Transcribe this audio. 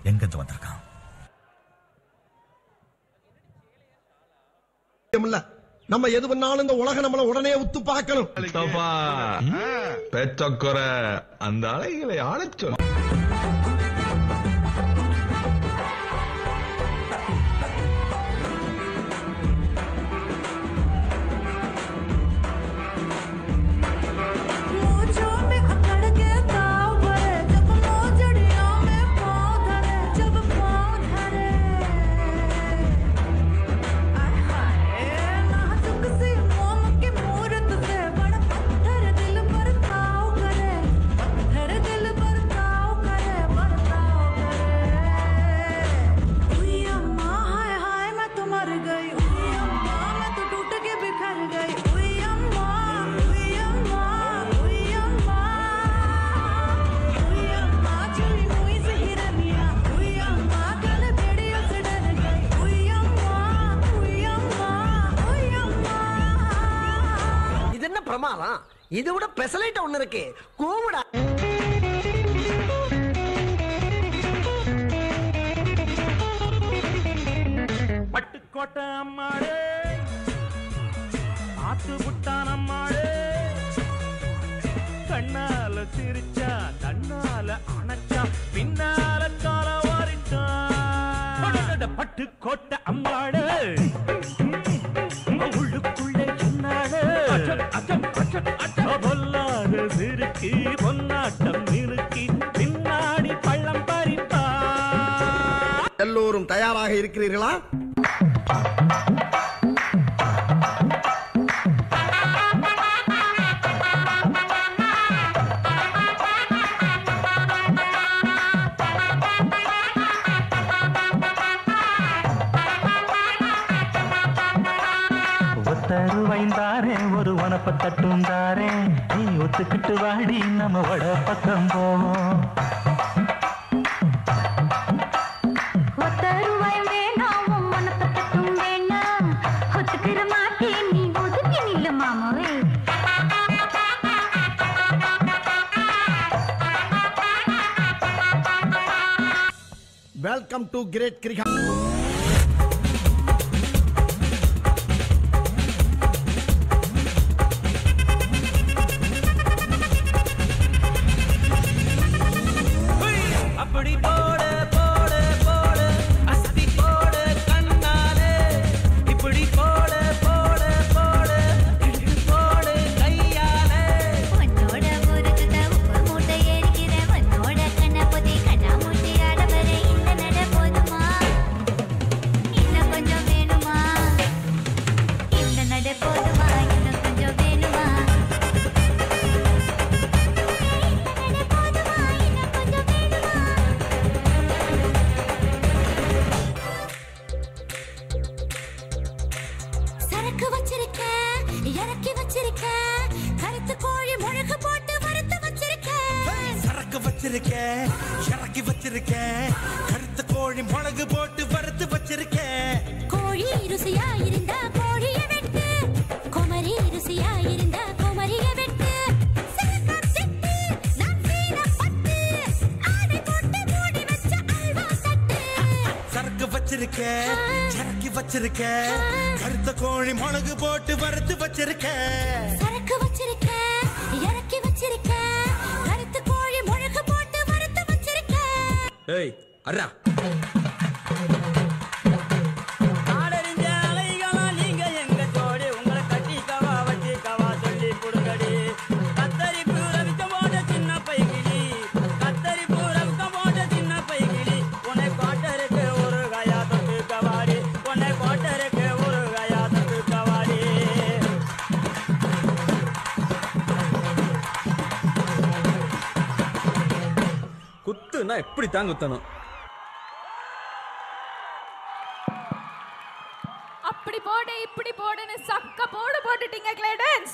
எங்கிருந்து வந்திருக்கான்? நம்ம எது பண்ணாலும் இந்த உலக நம்மள உடனே உத்து பார்க்கணும். பேச்சக்குற அந்த அலைகளை ஆளச் சொல்ல. பிரமாதம். இது விட பெசலைட் ஒண்ணு இருக்கு. கூவுடா. பட்டுக்கோட்டை அம்மாளே, ஆத்து புட்டான் அம்மாளே, கண்ணால சிரிச்சா தன்னால அணைச்சா பின்னால கால வாரிட்டான். பட்டுக்கோட்டை அம்மாளே, உள்ளுக்குள்ளே என்னாலே பொல்லாத சிறுக்கி பொன்னாட்டம் நிறுக்கி பின்னாடி பள்ளம் பறிப்பா. எல்லோரும் தயாராக இருக்கிறீர்களா? வைந்தாரே ஒரு வனப்ப தட்டுந்தாரே, நீ ஒத்துக்கிட்டு வாடி நம்ம வட பக்கம் போவோம். Welcome to great cricket. இறக்கி வச்சிருக்கேன் கருத்த கோழி மிளகு போட்டு வறுத்து வச்சிருக்கேன். கோழி ருசியா இருந்தா கோழிய வெட்டு, குமரி ருசியா இருந்தா குமரிய வெட்டு. சரக்கு வச்சிருக்கேன் இறக்கி வச்சிருக்கேன் கருத்த கோழி மிளகு போட்டு வறுத்து வச்சிருக்கேன். சரக்கு வச்சிருக்கேன் இறக்கி வச்சிருக்கேன் கருத்த கோழி மிளகு போட்டு வறுத்து வச்சிருக்கேன். ஏய் அர்ரா, ஆடறிஞ்ச அலைகளா நீங்க எங்க ஜோடி, உங்களை கட்டி கவா வச்சு கவா சொல்லி புடுங்கடி. கத்தரி பூரவிக்க போட்ட சின்ன பைகிளி, கத்தரி பூரவிக்க போட்ட சின்ன பைகிளி, உன்னை கோட்டருக்கு ஒரு கயா தொட்டு கவாடி, உன்னை கோட்டருக்கு ஒரு கயா தொட்டு கவாடி. குத்துனா எப்படி தான் குத்தணும். அப்படி போடு இப்படி போடுன்னு சக்க போடு போட்டுட்டீங்க கிளேடன்ஸ்.